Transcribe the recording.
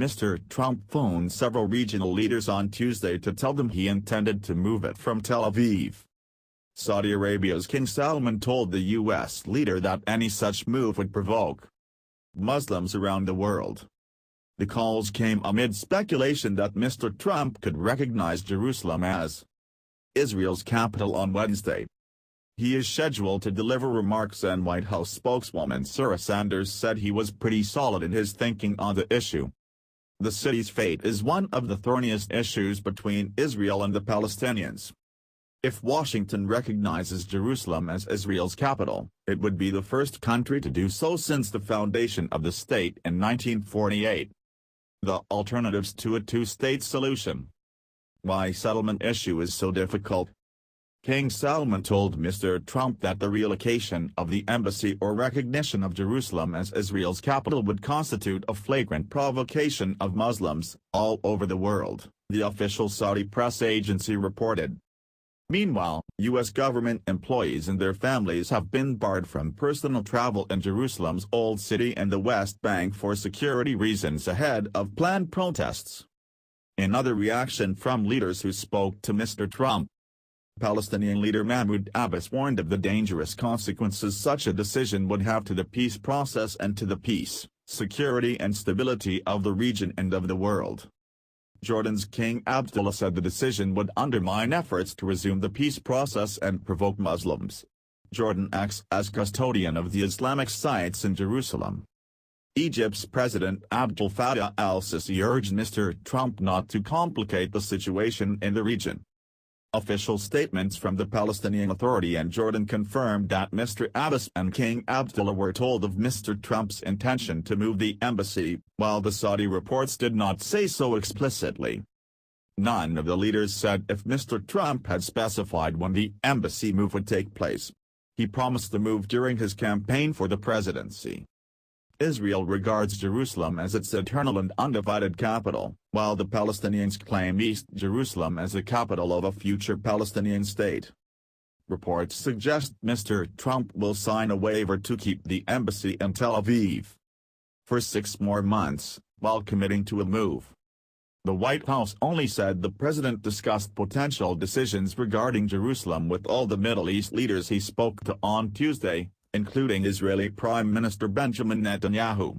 Mr. Trump phoned several regional leaders on Tuesday to tell them he intended to move it from Tel Aviv. Saudi Arabia's King Salman told the U.S. leader that any such move would provoke Muslims around the world. The calls came amid speculation that Mr. Trump could recognize Jerusalem as Israel's capital on Wednesday. He is scheduled to deliver remarks, and White House spokeswoman Sarah Sanders said he was pretty solid in his thinking on the issue. The city's fate is one of the thorniest issues between Israel and the Palestinians. If Washington recognizes Jerusalem as Israel's capital, it would be the first country to do so since the foundation of the state in 1948. The alternatives to a two-state solution. Why settlement issue is so difficult? King Salman told Mr. Trump that the relocation of the embassy or recognition of Jerusalem as Israel's capital would constitute a flagrant provocation of Muslims all over the world, the official Saudi press agency reported. Meanwhile, U.S. government employees and their families have been barred from personal travel in Jerusalem's Old City and the West Bank for security reasons ahead of planned protests. In other reaction from leaders who spoke to Mr. Trump, Palestinian leader Mahmoud Abbas warned of the dangerous consequences such a decision would have to the peace process and to the peace, security and stability of the region and of the world. Jordan's King Abdullah said the decision would undermine efforts to resume the peace process and provoke Muslims. Jordan acts as custodian of the Islamic sites in Jerusalem. Egypt's President Abdel Fattah al-Sisi urged Mr. Trump not to complicate the situation in the region. Official statements from the Palestinian Authority and Jordan confirmed that Mr. Abbas and King Abdullah were told of Mr. Trump's intention to move the embassy, while the Saudi reports did not say so explicitly. None of the leaders said if Mr. Trump had specified when the embassy move would take place. He promised the move during his campaign for the presidency. Israel regards Jerusalem as its eternal and undivided capital, while the Palestinians claim East Jerusalem as the capital of a future Palestinian state. Reports suggest Mr. Trump will sign a waiver to keep the embassy in Tel Aviv for 6 more months, while committing to a move. The White House only said the president discussed potential decisions regarding Jerusalem with all the Middle East leaders he spoke to on Tuesday, including Israeli Prime Minister Benjamin Netanyahu.